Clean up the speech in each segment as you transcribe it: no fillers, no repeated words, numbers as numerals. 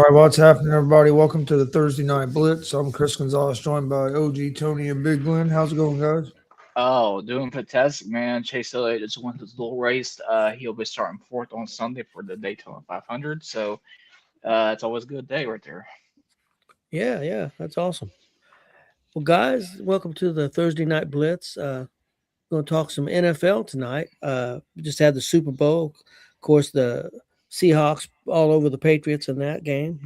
right, what's happening, everybody? Welcome to the Thursday Night Blitz. I'm Chris Gonzalez, joined by OG Tony and Big Glenn. How's it going, guys? Oh, doing fantastic, man. Chase Elliott just won his dual race. He'll be starting fourth on Sunday for the Daytona 500. So it's always a good day right there. Yeah, that's awesome. Well, guys, welcome to the Thursday Night Blitz. We're going to talk some NFL tonight. We just had the Super Bowl. Of course, the Seahawks all over the Patriots in that game.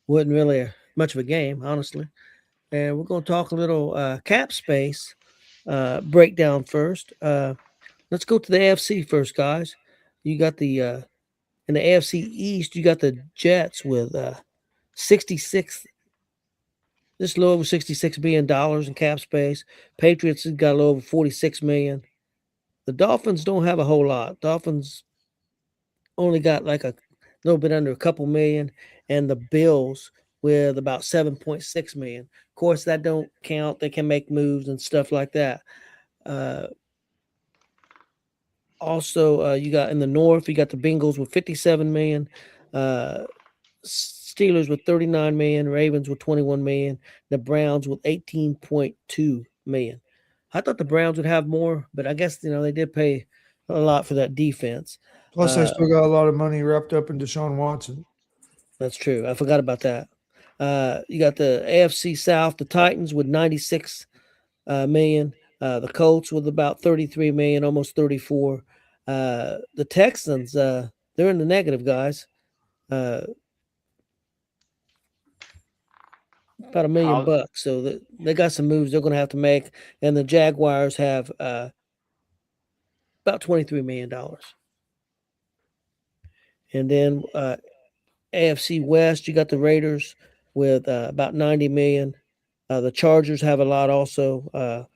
Wasn't really much of a game, honestly. And we're going to talk a little cap space breakdown first. Let's go to the AFC first, guys. You got in the AFC East, you got the Jets with 66 just a little over $66 million in cap space. Patriots has got a little over 46 million. The Dolphins don't have a whole lot. Dolphins only got like a little bit under a couple million, and the Bills with about 7.6 million. Of course, that don't count. They can make moves and stuff like that. Uh, also, you got in the North, you got the Bengals with 57 million. Uh, Steelers with 39 million, Ravens with 21 million, the Browns with 18.2 million. I thought the Browns would have more, but I guess they did pay a lot for that defense. Plus, they still got a lot of money wrapped up in Deshaun Watson. That's true. I forgot about that. You got the AFC South, the Titans with 96 million, the Colts with about 33 million, almost 34. The Texans, they're in the negative, guys. About $1 million. How So they got some moves they're going to have to make, and the Jaguars have about $23 million. And then AFC West, you got the Raiders with about 90 million. The Chargers have a lot also. I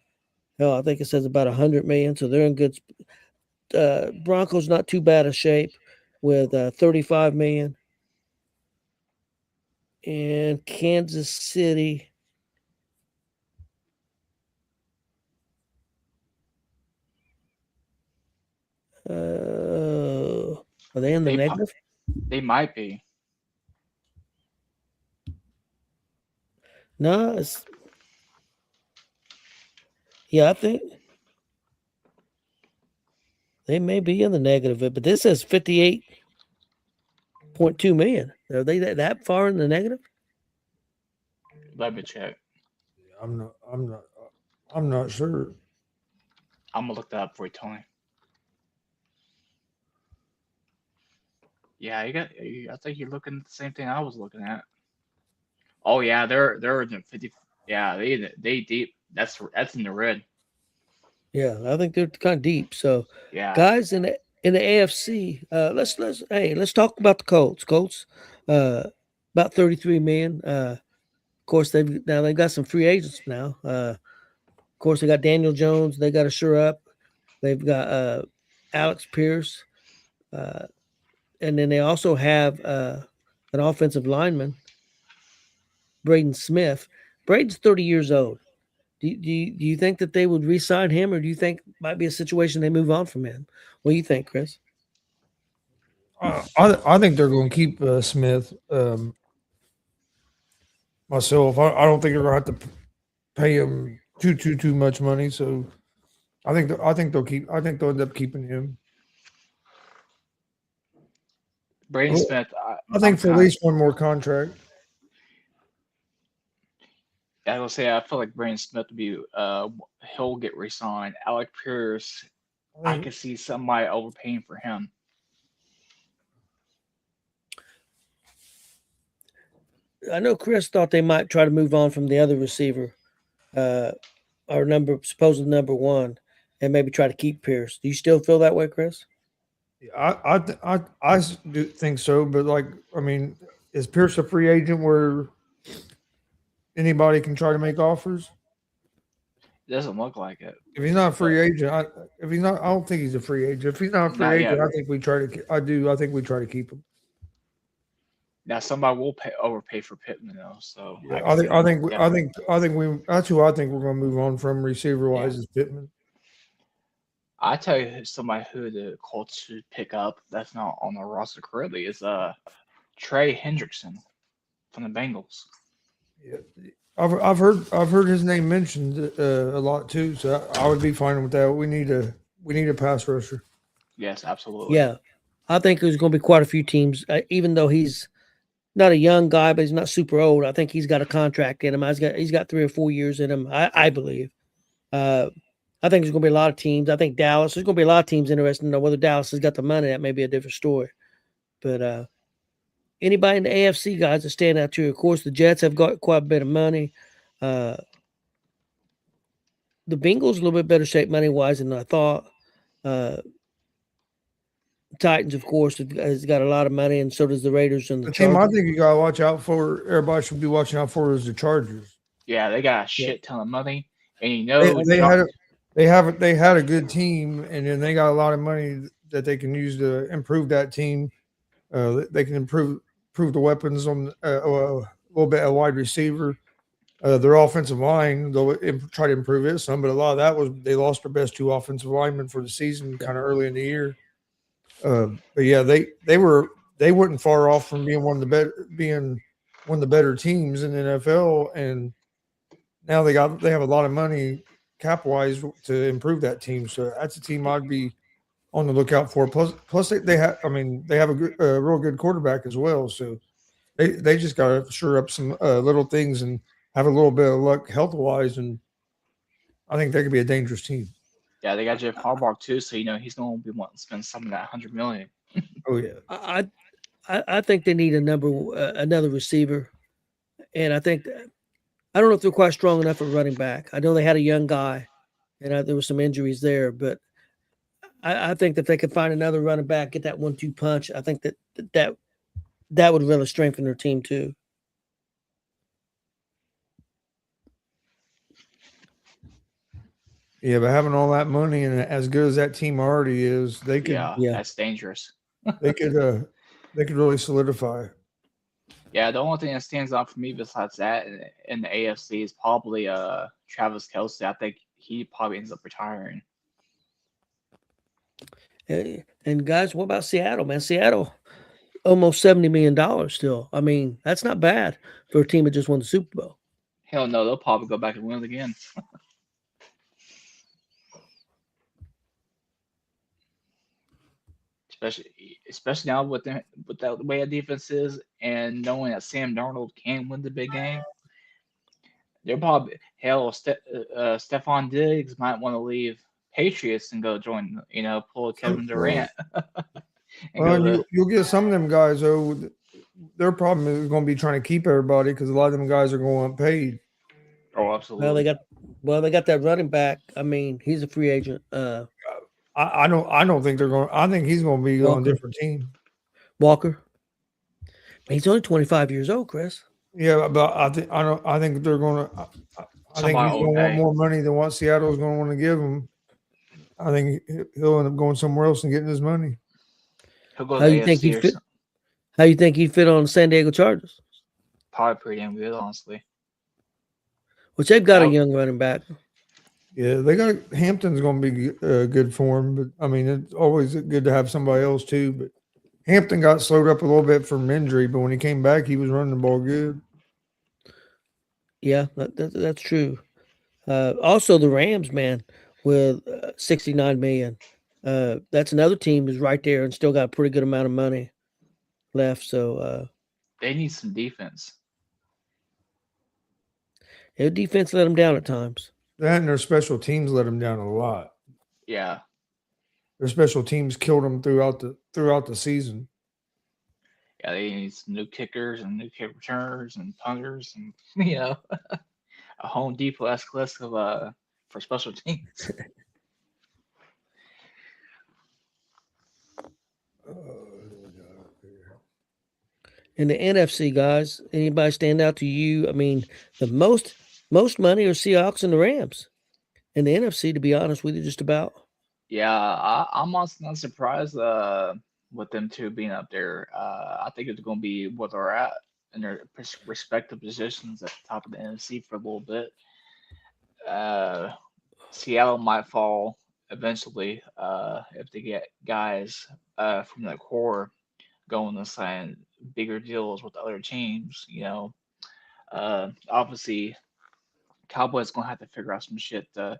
think it says about 100 million, so they're in good. Broncos not too bad of shape with 35 million, and Kansas City. Are they in the they mi- negative? they might be. No, yeah, I think they may be in the negative, but this says 58.2 million. Are they that far in the negative? Let me check. I'm not. I'm not. I'm not sure. I'm gonna look that up for you, Tony. Yeah, I think you're looking at the same thing I was looking at. Oh yeah, they're in the 50. Yeah, they deep. That's in the red. Yeah, I think they're kind of deep. So, Yeah, guys in the AFC, let's talk about the Colts. Colts, about 33 million. Of course, they've got some free agents now. Of course, they got Daniel Jones. They got to sure up. They've got Alex Pierce, uh, and then they also have an offensive lineman, Braden Smith. Braden's 30 years old. Do you think that they would re-sign him, or do you think might be a situation they move on from him? What do you think, Chris? I think they're going to keep Smith. Myself, I don't think they're going to have to pay him too much money. So I think they'll keep. I think they'll end up keeping him. Braden Well, Smith. I I'm think for at kind. least one more contract. I will say I feel like Braden Smith will be he'll get re-signed. Alec Pierce, I I think could see somebody overpaying for him. I know Chris thought they might try to move on from the other receiver, uh, our supposed number one, and maybe try to keep Pierce. Do you still feel that way, Chris? do think so, but like I mean, is Pierce a free agent where anybody can try to make offers? Doesn't look like it, If he's not a but free agent, if he's not, I don't think he's a free agent. If he's not a free not agent, yet. I think we try to. I do. I think we try to keep him. Now somebody will pay overpay for Pittman though, so Yeah, I can see him definitely. I think we. That's who I think we're going to move on from receiver Yeah, wise is Pittman. I tell you somebody who the Colts should pick up that's not on the roster currently is Trey Hendrickson from the Bengals. Yeah. I've heard his name mentioned a lot too, so I would be fine with that. We need a pass rusher. Yes, absolutely. Yeah, I think there's going to be quite a few teams. Even though he's not a young guy, but he's not super old. I think he's got a contract in him. He's got 3 or 4 years in him. I believe. I think there's going to be a lot of teams. I think Dallas. There's going to be a lot of teams interested to know whether Dallas has got the money. That may be a different story. But anybody in the AFC guys that stand out to you? Of course, the Jets have got quite a bit of money. Uh, the Bengals a little bit better shape money wise than I thought. Uh, Titans, of course, has got a lot of money, and so does the Raiders and the The team I Chargers. think you gotta watch out for. Everybody should be watching out for is the Chargers. Yeah, they got a shit ton of money, and They had a good team, and then they got a lot of money that they can use to improve that team. They can improve the weapons on a little bit at wide receiver. Their offensive line, they'll try to improve it some, but a lot of that was they lost their best 2 offensive linemen for the season, kind of early in the year. But yeah, they weren't far off from being one of the better teams in the NFL, and now they have a lot of money cap wise to improve that team. So that's a team I'd be on the lookout for. Plus they have a real good quarterback as well. So they just got to sure up some little things and have a little bit of luck health wise, and I think they could be a dangerous team. Yeah, they got Jeff Harbaugh too, so he's going to be wanting to spend some of that $100 million. Oh yeah, I think they need another receiver, and I think I don't know if they're quite strong enough at running back. I know they had a young guy, and there were some injuries there, but I think that they could find another running back, get that 1-2 punch. I think that would really strengthen their team too. yeah, but having all that money and as good as that team already is, they could That's dangerous. they could really solidify. Yeah, the only thing that stands out for me besides that in the AFC is probably Travis Kelce. I think he probably ends up retiring. And guys, what about Seattle, man? Seattle, almost $70 million still. I mean, that's not bad for a team that just won the Super Bowl. Hell no, they'll probably go back and win it again. Especially now with the way our defense is, and knowing that Sam Darnold can win the big game. They're probably Stephon Diggs might want to leave Patriots and go join, pull Kevin Durant. You'll get some of them guys though. Their problem is going to be trying to keep everybody because a lot of them guys are going unpaid. Oh, absolutely. They got that running back. I mean, he's a free agent. I don't think they're going. I think he's going to be on a different team. Walker. He's only 25 years old, Chris. Yeah, but I think they're going to. I think he's going to want more money than what Seattle's going to want to give him. I think he'll end up going somewhere else and getting his money. How you think he'd fit? How you think he'd fit on the San Diego Chargers? Probably pretty damn good, honestly. Which they've got a young running back. Yeah, they got Hampton's going to be good for him, but I mean it's always good to have somebody else too. But Hampton got slowed up a little bit from injury, but when he came back, he was running the ball good. Yeah, that's true. Also, the Rams, man, with $69 million. That's another team who's right there and still got a pretty good amount of money left. So they need some defense. Their defense let them down at times. That and their special teams let them down a lot. Yeah, their special teams killed them throughout the season. Yeah, they need some new kickers and new kick returners and punters and a Home Depot-esque list of for special teams. In the NFC, guys, anybody stand out to you? I mean, the most money are Seahawks and the Rams. In the NFC, to be honest with you, just about. Yeah, I'm honestly not surprised with them two being up there. I think it's going to be where they're at in their respective positions at the top of the NFC for a little bit. Seattle might fall eventually if they get guys from the core going the side bigger deals with other teams. Obviously, Cowboys gonna have to figure out some shit to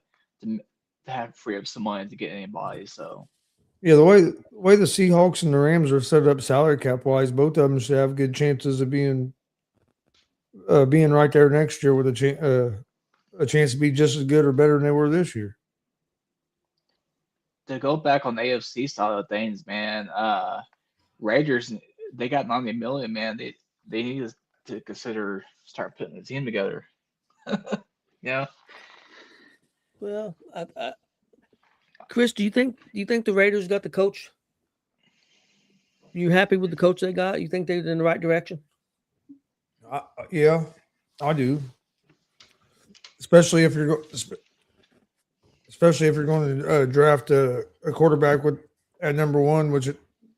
have free up some money to get anybody. So Yeah, the way the Seahawks and the Rams are set up salary cap wise, both of them should have good chances of being right there next year with a chance to be just as good or better than they were this year. to go back on the AFC side of things, man, Raiders they got 90 million, man. They need to consider start putting the team together. Yeah, Well, Chris, do you think the Raiders got the coach? You happy with the coach they got? You think they're in the right direction? Yeah, I do. Especially if you're especially if you're going to draft a quarterback with at number one, which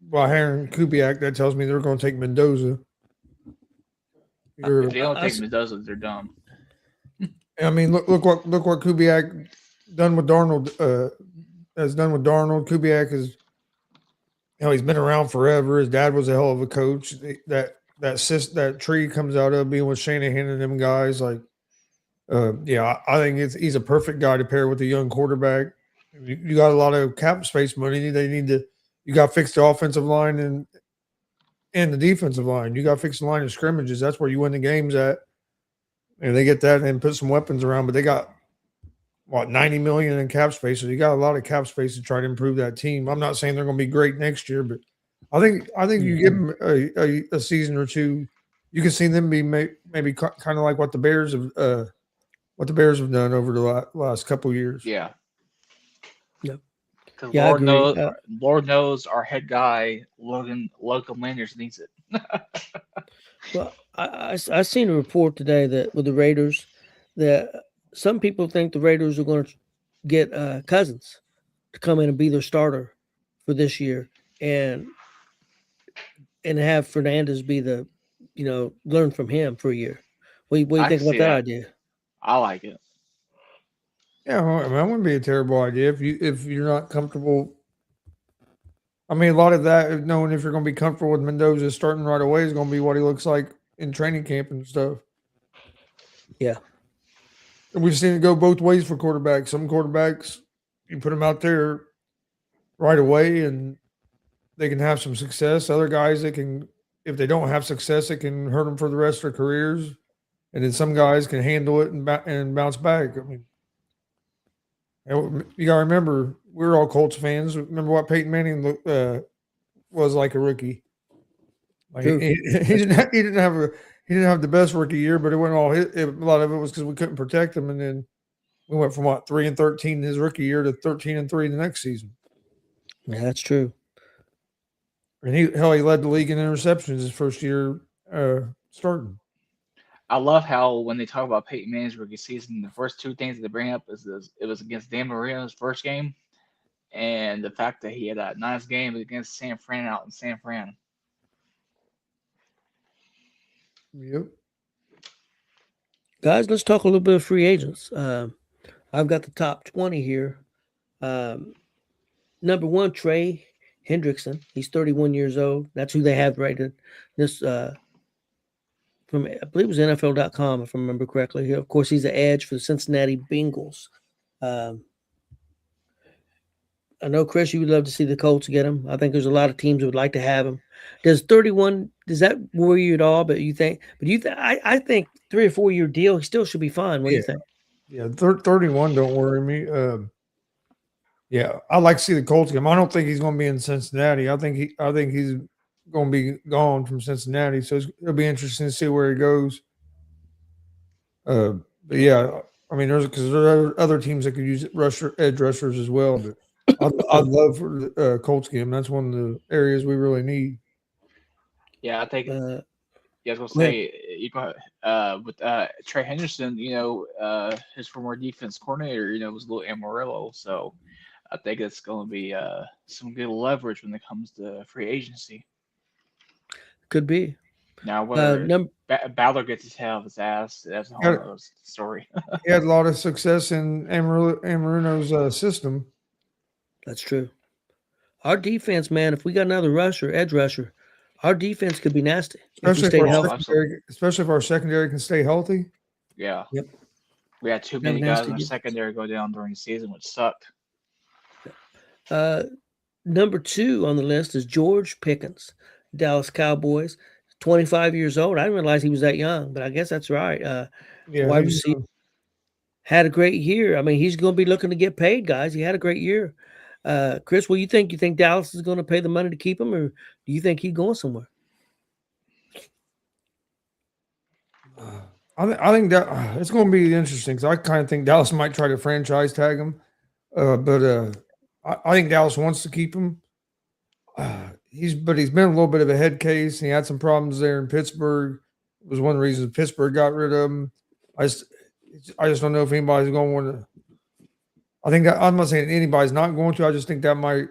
by hiring Kubiak, that tells me they're going to take Mendoza. if they don't take Mendoza, they're dumb. I mean, look what Kubiak done with Darnold. Has done with Darnold. Kubiak is, he's been around forever. His dad was a hell of a coach. That tree comes out of being with Shanahan and them guys. Like, I think he's a perfect guy to pair with a young quarterback. You got a lot of cap space money. You got to fix the offensive line and the defensive line. You got to fix the line of scrimmages. That's where you win the games at. And they get that and put some weapons around, but they got 90 million in cap space. So you got a lot of cap space to try to improve that team. I'm not saying they're going to be great next year, but I think you give them a season or two, you can see them be maybe kind of like what the Bears have done over the last couple of years. Yeah. Yep. Because Yeah, Lord knows our head guy Logan Landers needs it. Well, I seen a report today that with the Raiders that some people think the Raiders are going to get Cousins to come in and be their starter for this year, and have Fernandez be the, learn from him for a year. What do you I think can about see that that. idea? I like it. Yeah, I mean, that wouldn't be a terrible idea if you're not comfortable. I mean, a lot of that, knowing if you're going to be comfortable with Mendoza starting right away, is going to be what he looks like in training camp and stuff. Yeah. And we've seen it go both ways for quarterbacks. Some quarterbacks, you put them out there right away and they can have some success. Other guys, if they don't have success, it can hurt them for the rest of their careers. And then some guys can handle it and bounce back. I mean, you got to remember, we're all Colts fans. Remember what Peyton Manning was like a rookie. Like he didn't have the best rookie year, but it wasn't all a lot of it was because we couldn't protect him, and then we went from 3-13 his rookie year to 13-3 the next season. Yeah, that's true. And he led the league in interceptions his first year starting. I love how when they talk about Peyton Manning's rookie season, the first two things that they bring up is it was against Dan Marino's first game, and the fact that he had a nice game against San Fran out in San Fran. Yep. Guys, let's talk a little bit of free agents. I've got the top 20 here. Number one, Trey Hendrickson. He's 31 years old. That's who they have rated. This from, I believe it was NFL.com, if I remember correctly. Of course, he's an edge for the Cincinnati Bengals. I know, Chris, you would love to see the Colts get him. I think there's a lot of teams that would like to have him. Does that worry you at all? I think 3 or 4 year deal, he still should be fine. What do you think? Yeah, 31 don't worry me. I'd like to see the Colts get him. I don't think he's going to be in Cincinnati. I think he's going to be gone from Cincinnati. So it'll be interesting to see where he goes. But yeah, I mean, there are other teams that could use edge rushers as well. But I'd love for the Colts game. That's one of the areas we really need. Yeah, I think. I was gonna say you go with Trey Henderson. His former defense coordinator, was Lou Amarillo. So I think it's going to be some good leverage when it comes to free agency. Could be. Now, whether Ballard gets his head off his ass, that's a whole other story. He had a lot of success in Amarino's system. That's true. Our defense, man, if we got another edge rusher, our defense could be nasty if we especially if stayed our healthy. secondary, especially if our secondary can stay healthy. Yeah. Yep. We had too We have many a guys nasty in our defense. secondary go down during the season, which sucked. Number 2 on the list is George Pickens, Dallas Cowboys, 25 years old. I didn't realize he was that young, but I guess that's right. Yeah, Wide he's, receiver. Had a great year. I mean, he's going to be looking to get paid, guys. He had a great year. Chris, what do you think? You think Dallas is going to pay the money to keep him, or do you think he's going somewhere? I think that it's going to be interesting because I kind of think Dallas might try to franchise tag him, but I think Dallas wants to keep him. He's been a little bit of a head case. He had some problems there in Pittsburgh. It was one of the reasons Pittsburgh got rid of him. I just don't know if anybody's going to want to. I think that I'm not saying anybody's not going to. I just think that might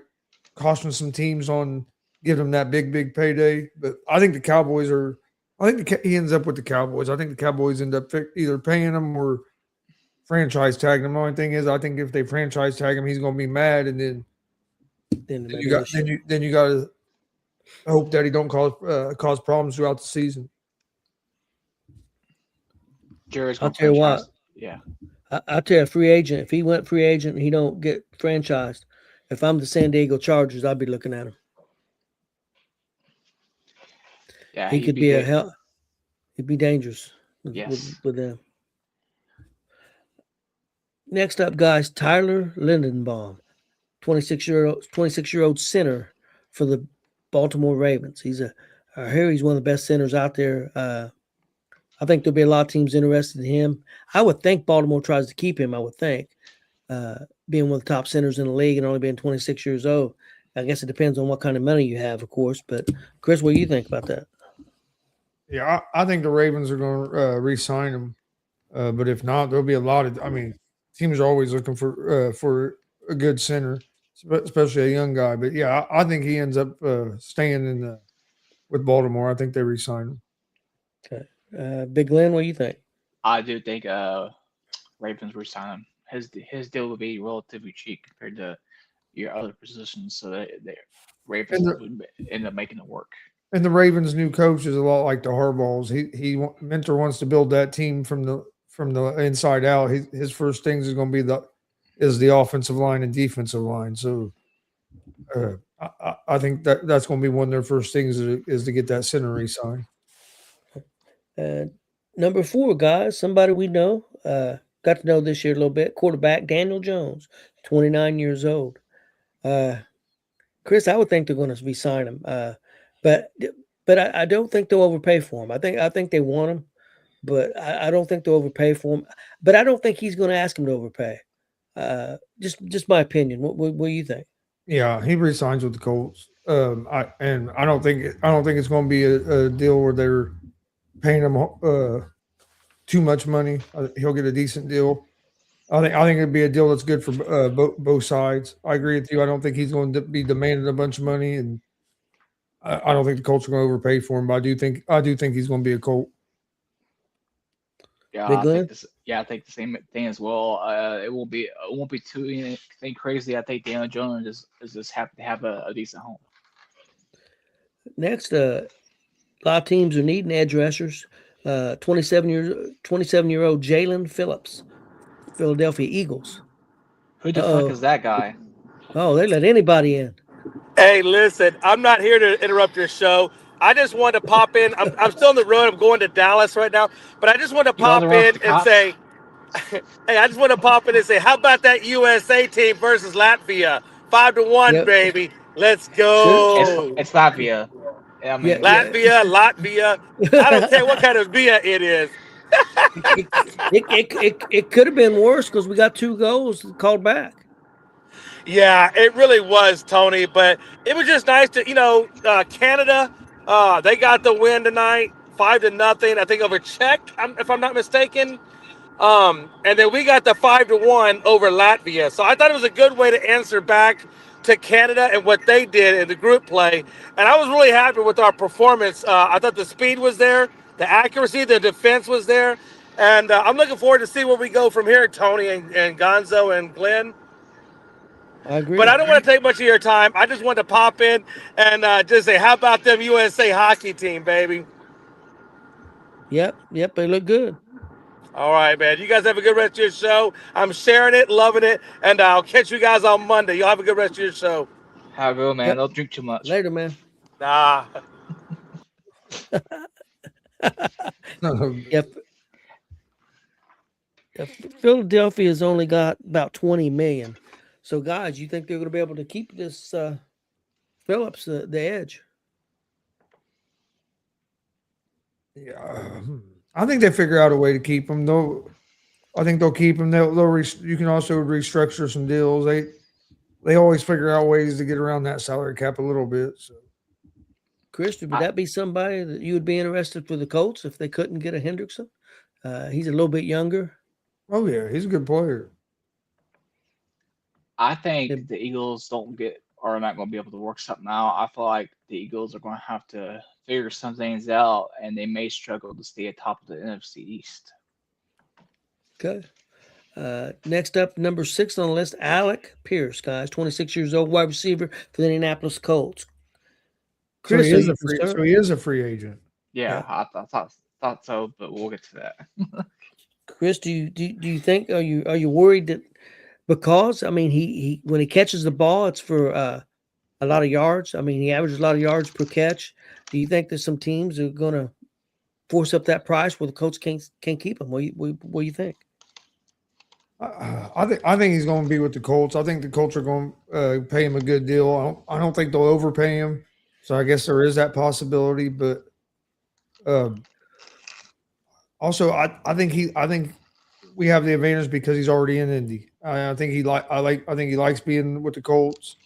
caution some teams on giving him that big payday. But I think the Cowboys are. I think he ends up with the Cowboys. I think the Cowboys end up either paying him or franchise tagging him. The only thing is, I think if they franchise tag him, he's going to be mad, and then you got to hope that he don't cause problems throughout the season. Jerry's I'll going to tell you what. Yeah. I'll tell you, a free agent. If he went free agent and he don't get franchised, if I'm the San Diego Chargers, I'd be looking at him. Yeah, he could be a hell. He'd be dangerous with them. Next up, guys, Tyler Lindenbaum, 26-year-old center for the Baltimore Ravens. He's I hear he's one of the best centers out there. I think there'll be a lot of teams interested in him. I would think Baltimore tries to keep him. I would think, being one of the top centers in the league and only being 26 years old. I guess it depends on what kind of money you have, of course. But Chris, what do you think about that? Yeah, I think the Ravens are going to re-sign him, but if not, there'll be a lot of. I mean, teams are always looking for a good center, especially a young guy. But yeah, I think he ends up staying with Baltimore. I think they re-sign him. Okay, Big Glenn, what do you think? I do think Ravens re-sign him. His deal would be relatively cheap compared to your other positions, so that Ravens would end up making it work. And the Ravens' new coach is a lot like the Harbaughs. Mentor wants to build that team from the inside out. His first things is going to be the offensive line and defensive line. So I think that's going to be one of their first things is to get that center re-signed. Number 4, guys, somebody we know, got to know this year a little bit. Quarterback Daniel Jones, 29 years old. Chris, I would think they're going to re-sign him. But I don't think they'll overpay for him. I think they want him, but I don't think they'll overpay for him. But I don't think he's going to ask him to overpay. Just my opinion. What do you think? Yeah, he resigns with the Colts. I don't think it's going to be a deal where they're paying him too much money. He'll get a decent deal. I think it'd be a deal that's good for both sides. I agree with you. I don't think he's going to be demanding a bunch of money, and I don't think the Colts are going to overpay for him. But I do think he's going to be a Colt. Yeah, I think the same thing as well. It won't be too anything crazy. I think Daniel Jones is just happy to have a decent home. Next, a lot of teams are needing edge rushers. 27-year-old Jalen Phillips, Philadelphia Eagles. Who the fuck is that guy? Oh, they let anybody in. Hey, listen, I'm not here to interrupt your show. I just wanted to pop in. I'm still on the road. I'm going to Dallas right now. But I just want to pop in and say, how about that USA team versus Latvia? 5-1, baby. Let's go. It's Latvia. I mean, Latvia. I don't care what kind of beer it is. It could have been worse because we got 2 goals called back. Yeah, it really was, Tony. But it was just nice to, Canada, they got the win tonight, 5-0, I think, over Czech, if I'm not mistaken. And then we got the 5-1 over Latvia. So I thought it was a good way to answer back to Canada and what they did in the group play. And I was really happy with our performance. I thought the speed was there, the accuracy, the defense was there. And I'm looking forward to see where we go from here, Tony and Gonzo and Glenn. I agree. But I don't want to take much of your time. I just want to pop in and just say, how about them USA hockey team, baby? Yep. They look good. All right, man. You guys have a good rest of your show. I'm sharing it, loving it, and I'll catch you guys on Monday. Y'all have a good rest of your show. Have a good man. Yep. Don't drink too much. Later, man. Nah. Yep. Philadelphia's only got about 20 million. So, guys, you think they're going to be able to keep this Phillips the edge? Yeah, I think they figure out a way to keep him. I think they'll keep him. You can also restructure some deals. They always figure out ways to get around that salary cap a little bit. So. Chris, would that be somebody that you would be interested for the Colts if they couldn't get a Hendrickson? He's a little bit younger. Oh yeah, he's a good player. I think the Eagles are not going to be able to work something out. I feel like the Eagles are going to have to figure some things out, and they may struggle to stay atop of the NFC East. Okay. Next up, number 6 on the list, Alec Pierce, guys, 26 years old, wide receiver for the Indianapolis Colts. Chris, so he is a free agent. Yeah. I thought so, but we'll get to that. Chris, do you think are you worried that because he when he catches the ball, it's for a lot of yards? I mean, he averages a lot of yards per catch. Do you think there's some teams that are going to force up that price where the Colts can't keep him? What do you think? I think he's going to be with the Colts. I think the Colts are going to pay him a good deal. I don't think they'll overpay him. So I guess there is that possibility. But also, I think we have the advantage because he's already in Indy. I think he likes being with the Colts.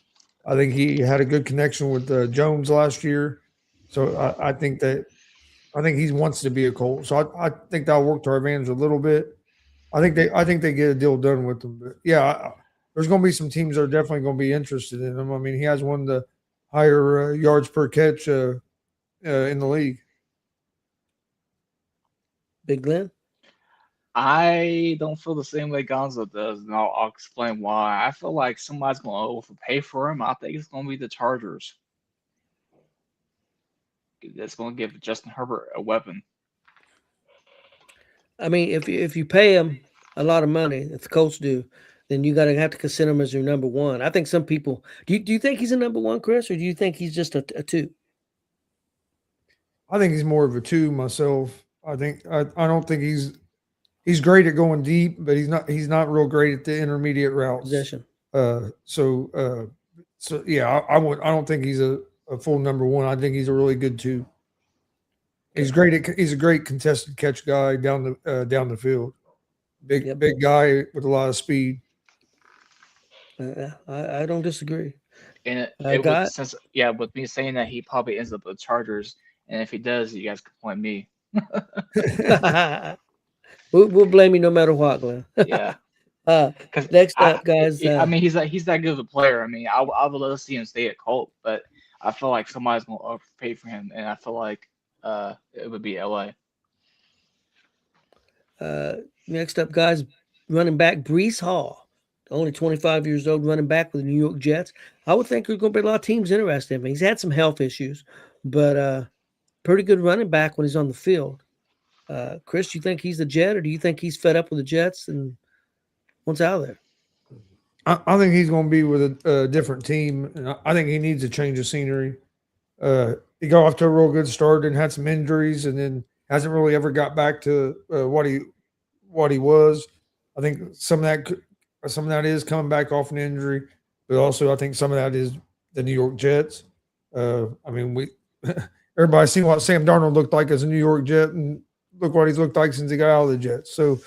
I think he had a good connection with Jones last year. So I think he wants to be a Colt. So I think that'll work to our advantage a little bit. I think they get a deal done with him. But yeah, there's going to be some teams that are definitely going to be interested in him. I mean, he has one of the higher yards per catch in the league. Big Glenn? I don't feel the same way Gonzo does, and I'll explain why. I feel like somebody's going to overpay for him. I think it's going to be the Chargers. That's going to give Justin Herbert a weapon. I mean, if you pay him a lot of money, if the Colts do, then you have to consider him as your number one. I think some people do you think he's a number one, Chris, or do you think he's just a 2? I think he's more of a 2 myself. I don't think he's great at going deep, but he's not real great at the intermediate routes. Possession. So yeah, I don't think he's a full number 1. I think he's a really good 2. He's a great contested catch guy down the field. Big guy with a lot of speed. I don't disagree. And with me saying that, he probably ends up with the Chargers, and if he does, you guys can point me. We'll blame you no matter what, Glenn. Yeah. Next up, guys. I mean, he's that good of a player. I mean, I would love to see him stay at Colt, but I feel like somebody's going to overpay for him, and I feel like it would be LA. Next up, guys, running back Breece Hall, only 25 years old, running back with the New York Jets. I would think there's going to be a lot of teams interested in him. He's had some health issues, but pretty good running back when he's on the field. Chris, do you think he's the Jet, or do you think he's fed up with the Jets and wants out of there? I think he's going to be with a different team, and I think he needs a change of scenery. He got off to a real good start and had some injuries, and then hasn't really ever got back to what he was. I think some of that is coming back off an injury, but also I think some of that is the New York Jets. I mean, everybody's seen what Sam Darnold looked like as a New York Jet, and look what he's looked like since he got out of the Jets. So,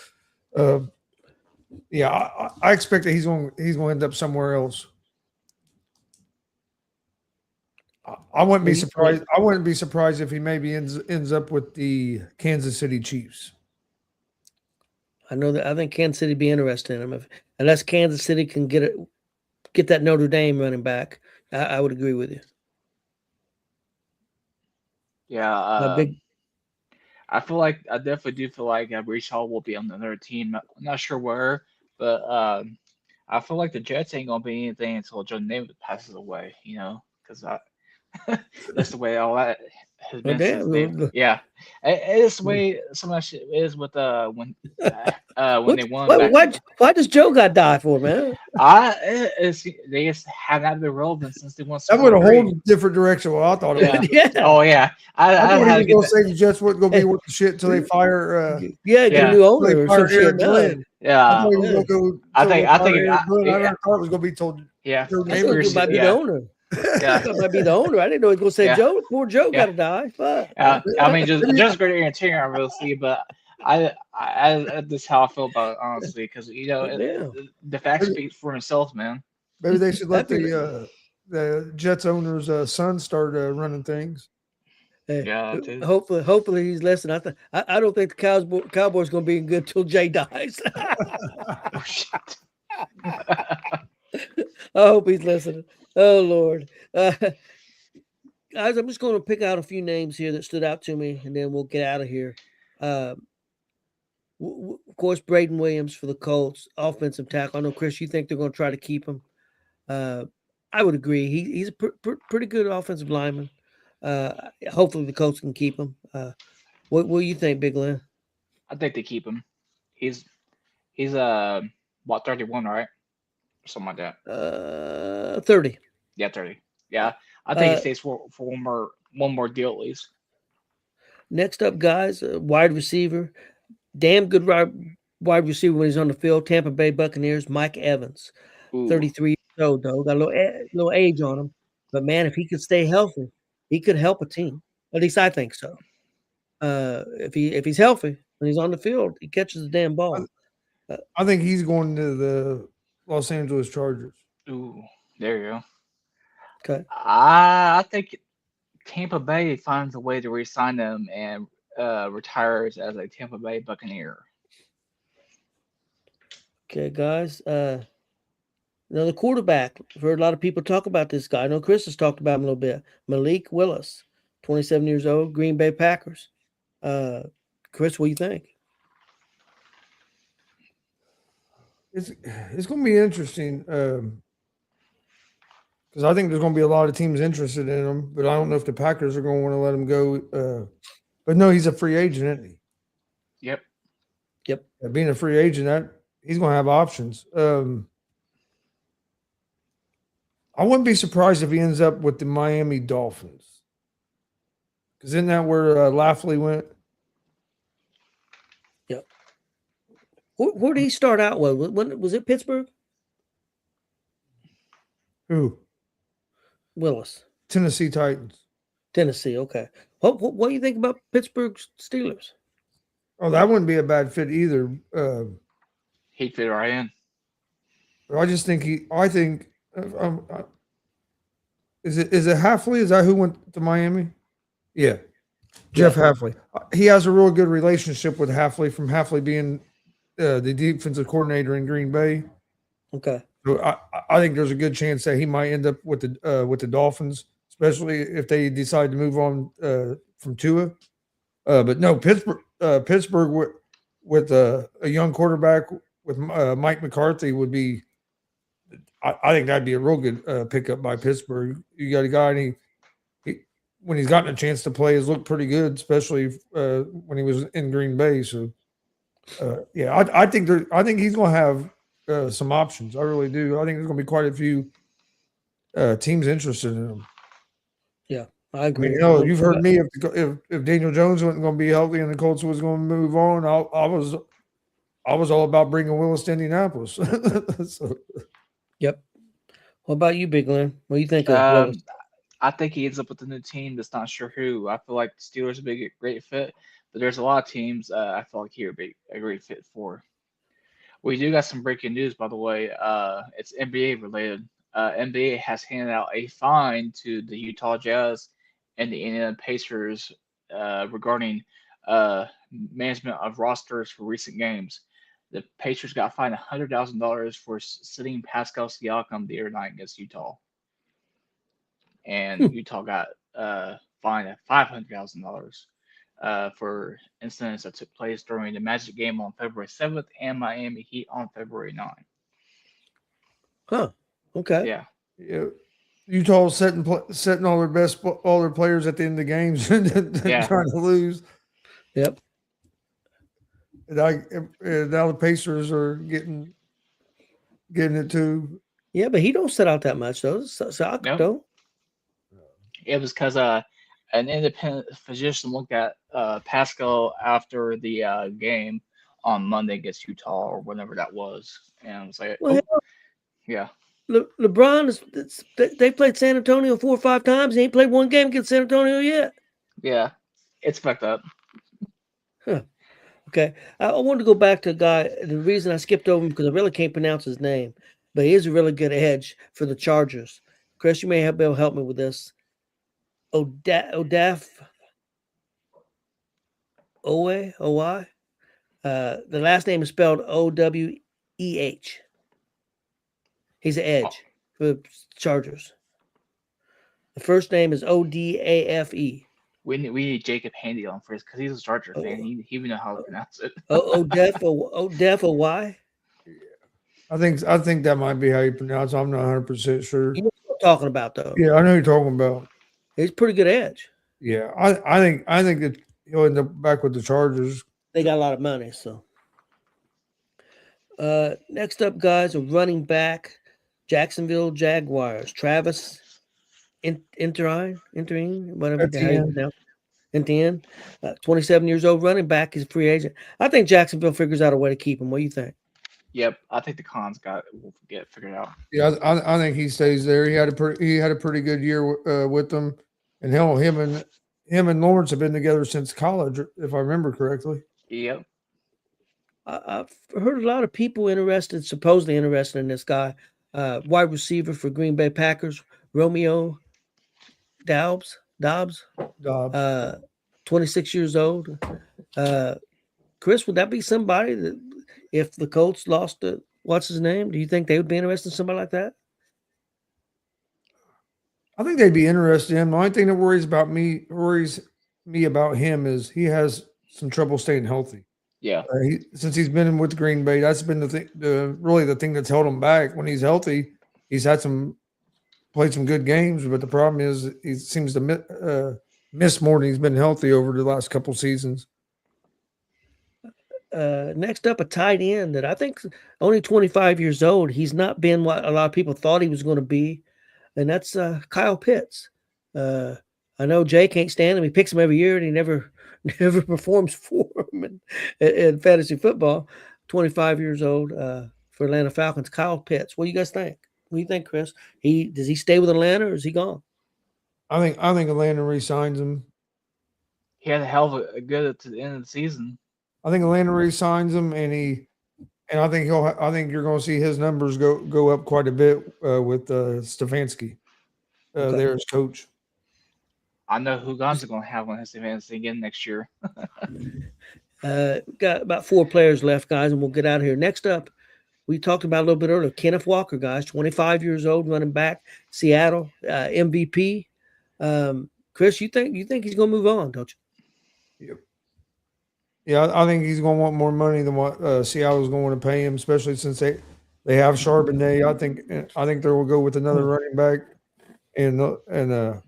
yeah, I expect that he's going to end up somewhere else. I wouldn't be surprised. I wouldn't be surprised if he maybe ends up with the Kansas City Chiefs. I know that. I think Kansas City would be interested in him unless Kansas City can get that Notre Dame running back. I would agree with you. Yeah, I definitely do feel like Breece Hall will be on another team. I'm not sure where, but I I feel like the Jets ain't gonna be anything until Joe Namath passes away. Because that's the way all that has Oh, been since they. damn. Yeah, it's the way so much is with when they won back. Why does Joe got to die for, man? They just have not been relevant since they won That Super went a Bowl whole III. different direction. Well, I thought it Yeah. was. Yeah. Oh yeah. I I thought had to he was get going that. to say the Jets wasn't going to be worth the shit until they fire. Yeah, get a Yeah. new Until they owner or fire some shit. Aaron No. Glenn. I Yeah. thought he was Yeah. going to go. I until think. they I fire think. Aaron Glenn. I Yeah. thought it was going to be told. Yeah. Joe I thought Namath. it might be the Yeah. owner. Yeah. That might be the owner. I didn't know he was going to say Yeah. Joe. Poor Joe Yeah. got to die. Fuck. I mean, just great entertainer, obviously, but that's how I feel about it, honestly, because Yeah. the facts speak for himself, man. Maybe they should let That'd be- the Jets owner's son start running things. Hey, Yeah, dude. hopefully he's listening. I don't think the Cowboys going to be good till Jay dies. Oh shit. I hope he's listening. Oh Lord, guys, I'm just going to pick out a few names here that stood out to me, and then we'll get out of here. Of course, Braden Williams for the Colts, offensive tackle. I know, Chris, you think they're going to try to keep him. I would agree. He's a pretty good offensive lineman. Hopefully, the Colts can keep him. What do you think, Big Lynn? I think they keep him. He's 31, right? Something like that. 30. Yeah, 30. Yeah, I think he stays for one more deal at least. Next up, guys, wide receiver, damn good wide receiver when he's on the field. Tampa Bay Buccaneers, Mike Evans, Ooh. 33 years old, though. Got a little age on him. But, man, if he could stay healthy, he could help a team. At least I think so. If he's healthy when he's on the field, he catches the damn ball. I think he's going to the Los Angeles Chargers. Ooh, there you go. Okay. I think Tampa Bay finds a way to re-sign him and retires as a Tampa Bay Buccaneer. Okay, guys. Another quarterback. I've heard a lot of people talk about this guy. I know Chris has talked about him a little bit. Malik Willis, 27 years old, Green Bay Packers. Chris, what do you think? It's going to be interesting because I think there's going to be a lot of teams interested in him, but I don't know if the Packers are going to want to let him go. But no, he's a free agent, isn't he? Yep. Being a free agent, he's going to have options. I wouldn't be surprised if he ends up with the Miami Dolphins. Because isn't that where Lafley went? Yep. Where did he start out with? When was it Pittsburgh? Who? Willis. Tennessee Titans. Tennessee, okay. What do you think about Pittsburgh Steelers? Oh, that wouldn't be a bad fit either. He'd fit right in. I just think is it Hafley? Is that who went to Miami? Yeah. Jeff Hafley. He has a real good relationship with Hafley from Hafley being the defensive coordinator in Green Bay. Okay. So I think there's a good chance that he might end up with the Dolphins, especially if they decide to move on from Tua. But no, Pittsburgh with a young quarterback with Mike McCarthy would be. I think that'd be a real good pickup by Pittsburgh. You got a guy, and when he's gotten a chance to play, has looked pretty good, especially when he was in Green Bay. So, yeah, I think he's going to have some options. I really do. I think there's going to be quite a few teams interested in him. Yeah, I agree. You've heard me if Daniel Jones wasn't going to be healthy and the Colts was going to move on, I was all about bringing Willis to Indianapolis. So. Yep. What about you, Big Lynn? What do you think of Willis? I think he ends up with a new team that's not sure who. I feel like the Steelers would be a great fit, but there's a lot of teams I feel like he would be a great fit for. We do got some breaking news, by the way. It's NBA related. NBA has handed out a fine to the Utah Jazz and the Indiana Pacers regarding management of rosters for recent games. The Pacers got fined $100,000 for sitting Pascal Siakam the other night against Utah, and Utah got fined at $500,000 for incidents that took place during the Magic game on February 7th and Miami Heat on February 9th. Huh. Okay. Yeah. Yeah. Utah setting all their players at the end of the games and Yeah. trying to lose. Yep. And now the Pacers are getting it too. Yeah, but he don't set out that much though. Soccer Nope. don't. It was because an independent physician looked at Pascal after the game on Monday against Utah or whatever that was, and it's like, Well, oh, yeah, LeBron they played San Antonio 4 or 5 times. He ain't played one game against San Antonio yet. yeah, it's fucked up. Okay, I wanted to go back to a guy. The reason I skipped over him because I really can't pronounce his name, but he is a really good edge for the Chargers. Chris, you may be able to help me with this. Odaf Owe. The last name is spelled Oweh. He's an edge for Chargers. The first name is Odafe. We need Jacob Handy on first because he's a Charger fan. He would know how to pronounce it. Odef Owe. I think that might be how you pronounce it. I'm not 100% sure. You know what I'm talking about though. Yeah, I know who you're talking about. He's a pretty good edge. Yeah, I think that he'll end up back with the Chargers. They got a lot of money, so. Next up, guys, a running back, Jacksonville Jaguars, Travis Etienne, whatever the hell you pronounce it. Etienne, 27 years old, running back, is a free agent. I think Jacksonville figures out a way to keep him. What do you think? Yep, I think the Cons will get figured out. Yeah, I think he stays there. He had a pretty good year with them, and hell, him and Lawrence have been together since college, if I remember correctly. Yep. I've heard a lot of people supposedly interested in this guy, wide receiver for Green Bay Packers, Romeo Dobbs, 26 years old. Chris, would that be somebody that if the Colts lost what's his name, do you think they would be interested in somebody like that? I think they'd be interested in him. The only thing that worries me about him is he has some trouble staying healthy. Yeah. Since he's been with Green Bay, that's been really the thing that's held him back. When he's healthy, he's played some good games, but the problem is he seems to miss more than he's been healthy over the last couple seasons. Next up, a tight end that I think only 25 years old. He's not been what a lot of people thought he was going to be, and that's Kyle Pitts. I know Jay can't stand him. He picks him every year, and he never performs for him in fantasy football. 25 years old for Atlanta Falcons. Kyle Pitts. What do you guys think? What do you think, Chris? Does he stay with Atlanta or is he gone? I think Atlanta re-signs him. He had a hell of a good to the end of the season. I think Atlanta re-signs him, and I think you're going to see his numbers go up quite a bit with Stefanski, there as coach. I know who Gon's going to have on his defense again next year. Got about 4 players left, guys, and we'll get out of here. Next up, we talked about a little bit earlier, Kenneth Walker, guys, 25 years old, running back, Seattle, MVP. Chris, you think he's going to move on, don't you? Yep. Yeah, I think he's going to want more money than what Seattle's going to pay him, especially since they have Charbonnet. I think they will go with another running back and to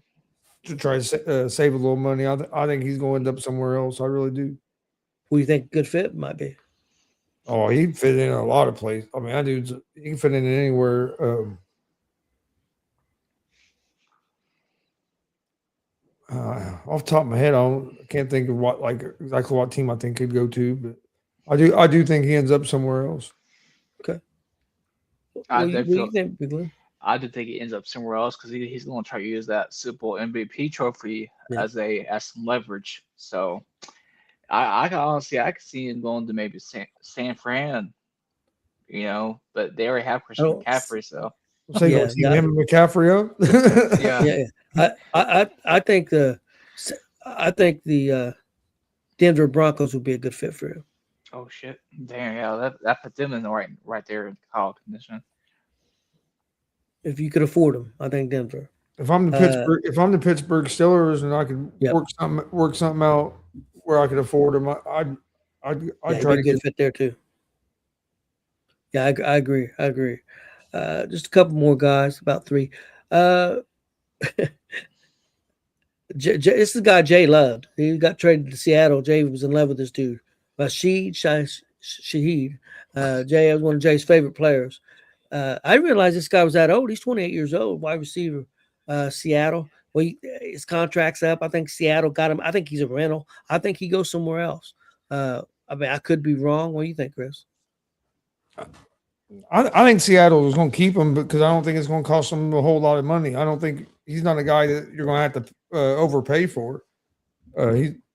try to save a little money. I think he's going to end up somewhere else. I really do. Who do you think good fit might be? Oh, he'd fit in a lot of places. I mean, he can fit in anywhere. Off the top of my head, I can't think of exactly what team I think he'd go to, but I do think he ends up somewhere else. Okay. I What do you think, Big Lou? I do think he ends up somewhere else because he's going to try to use that Super Bowl MVP trophy as some leverage. So I can see him going to maybe San Fran, but they already have Christian McCaffrey, so. So you team him and McCaffrey up? Yeah. I think the Denver Broncos would be a good fit for him. Oh shit! Damn, yeah, that puts them in the right there in call condition. If you could afford them, I think Denver. If I'm the Pittsburgh Steelers and I could work something out where I could afford them, I'd try to get a fit there too. Yeah, I agree. Just a couple more guys, about 3. This is the guy Jay loved. He got traded to Seattle. Jay was in love with this dude. Shaheed. Jay was one of Jay's favorite players. I didn't realize this guy was that old. He's 28 years old, wide receiver, Seattle. Well, his contract's up. I think Seattle got him. I think he's a rental. I think he goes somewhere else. I mean, I could be wrong. What do you think, Chris? I think Seattle is going to keep him because I don't think it's going to cost them a whole lot of money. I don't think he's not a guy that you're going to have to overpay for.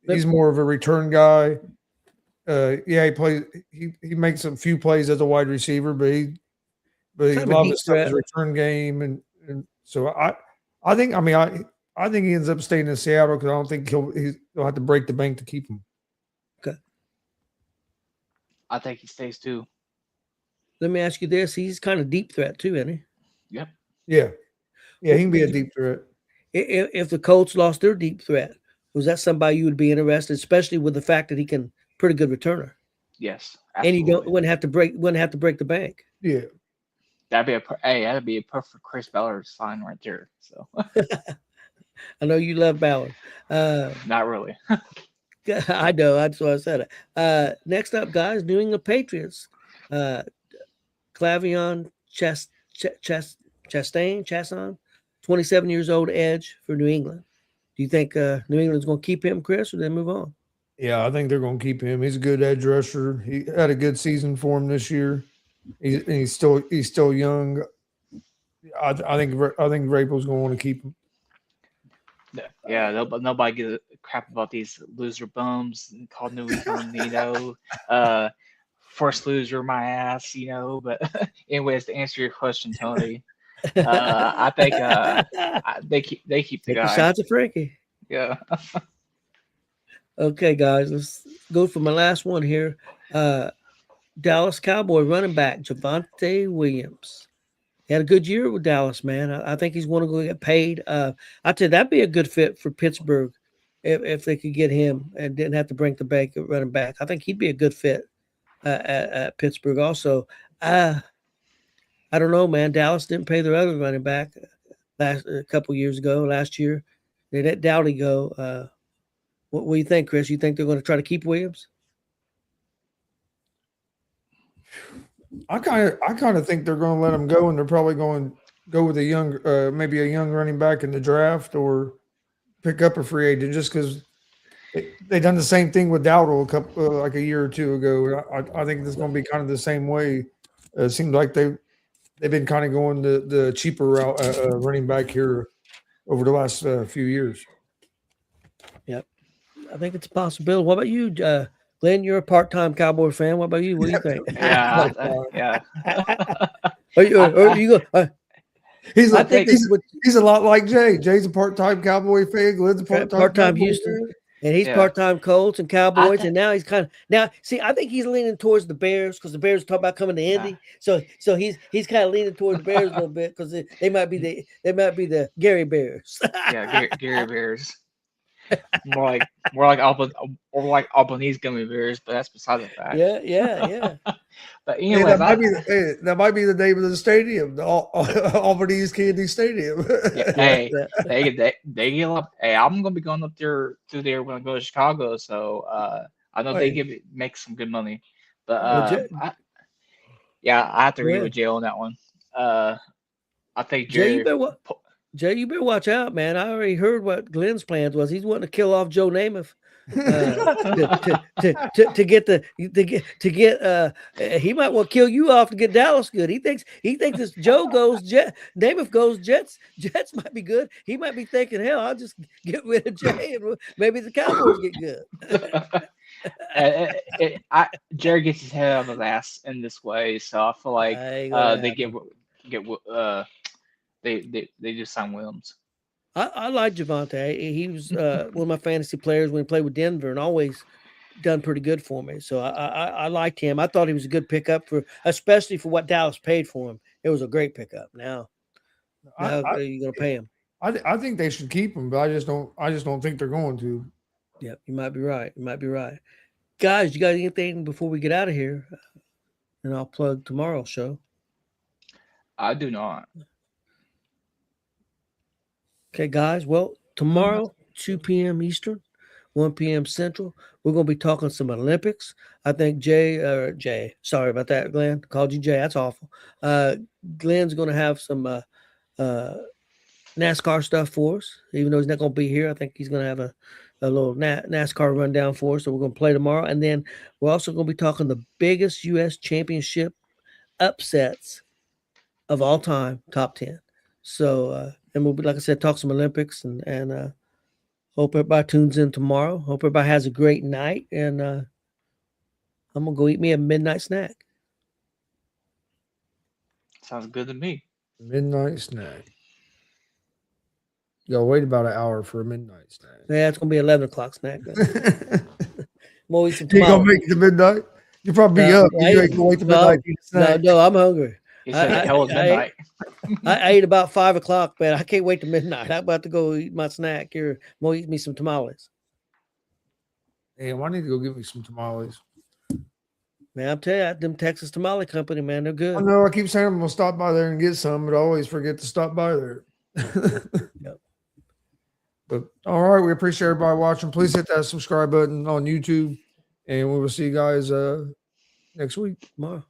He's more of a return guy. Yeah, he plays. He makes a few plays as a wide receiver, but a lot of his stuff is return game, and so I think he ends up staying in Seattle because I don't think he'll have to break the bank to keep him. Okay. I think he stays too. Let me ask you this: he's kind of deep threat too, isn't he? Yep. Yeah, he can be a deep threat. If the Colts lost their deep threat, was that somebody you would be interested, especially with the fact that he can pretty good returner? Yes, absolutely. And you wouldn't have to break the bank. Yeah, that'd be a perfect Chris Ballard sign right there. So I know you love Ballard. Not really. I know. That's why I said it. Next up, guys, New England Patriots. Clavion Chastain, 27 years old, edge for New England. Do you think New England's going to keep him, Chris, or they move on? Yeah, I think they're going to keep him. He's a good edge rusher. He had a good season for him this year. He's still young. I think Vrabel's going to want to keep him. Yeah, nobody gives a crap about these loser bums called New England. First loser, my ass. But anyways, to answer your question, Tony, I think they keep the guy. Shots of Frankie. Yeah. Okay, guys, let's go for my last one here. Dallas Cowboy running back Javonte Williams. He had a good year with Dallas, man. I think he's going to get paid. I tell you, that'd be a good fit for Pittsburgh if they could get him and didn't have to bring the bank running back. I think he'd be a good fit at Pittsburgh also. I don't know, man. Dallas didn't pay their other running back a couple years ago. Last year, they let Dowdy go. What do you think, Chris? You think they're going to try to keep Williams? I kind of think they're going to let him go, and they're probably going to go with maybe a young running back in the draft or pick up a free agent just because they done the same thing with Dowdle like a year or two ago. I think it's going to be kind of the same way. It seems like they've been kind of going the cheaper route running back here over the last few years. Yep. I think it's a possibility. What about you, Glenn? You're a part-time Cowboy fan. What about you? What do you think? Yeah. Are you go? He's a lot like Jay. Jay's a part-time Cowboy fan. Glenn's a part-time Houston fan. And he's part-time Colts and Cowboys, and now he's I think he's leaning towards the Bears because the Bears talk about coming to Indy. So he's kind of leaning towards the Bears a little bit because they might be the Gary Bears. Yeah, Gary Bears. More like Albanese gummy bears, but that's beside the fact. Yeah. But anyway, that might be the name of the stadium, the Albanese Candy Stadium. Hey, they get up. Hey, I'm gonna be going up there through there when I go to Chicago, so I know they make some good money. But I have to agree with Jay on that one. I think Jay. Jay, you better watch out, man. I already heard what Glenn's plans was. He's wanting to kill off Joe Namath he might want to kill you off to get Dallas good. He thinks this Joe goes Namath goes Jets might be good. He might be thinking, hell, I'll just get rid of Jay and maybe the Cowboys get good. Jerry gets his head out of his ass in this way, so I feel like they just signed Williams. I like Javonte. He was one of my fantasy players when he played with Denver and always done pretty good for me. So I liked him. I thought he was a good pickup especially for what Dallas paid for him. It was a great pickup. Now are you going to pay him? I think they should keep him, but I just don't think they're going to. Yeah, you might be right. Guys, you got anything before we get out of here? And I'll plug tomorrow's show. I do not. Okay, guys. Well, tomorrow, 2 p.m. Eastern, 1 p.m. Central, we're going to be talking some Olympics. I think Jay, sorry about that, Glenn. Called you Jay. That's awful. Glenn's going to have some NASCAR stuff for us, even though he's not going to be here. I think he's going to have a little NASCAR rundown for us. So we're going to play tomorrow. And then we're also going to be talking the biggest U.S. championship upsets of all time, top 10. So, and we'll be, like I said, talk some Olympics and hope everybody tunes in tomorrow. Hope everybody has a great night. And I'm going to go eat me a midnight snack. Sounds good to me. Midnight snack. You gotta wait about an hour for a midnight snack. Yeah, it's going to be 11 o'clock snack. You We'll eat some gonna tomorrow. make it to midnight? You probably be No, up. I You ain't- ain't gonna wait to no, midnight to eat a No, snack. no, I'm hungry. He said the hell is I- midnight. I ate about 5 o'clock, man. I can't wait to midnight. I'm about to go eat my snack here. I'm going to eat me some tamales. Damn, I need to go get me some tamales. Man, I'm telling you, them Texas Tamale Company, man, they're good. I know I keep saying I'm gonna stop by there and get some, but I always forget to stop by there. Yep. But all right, we appreciate everybody watching. Please hit that subscribe button on YouTube, and we will see you guys next week. Tomorrow.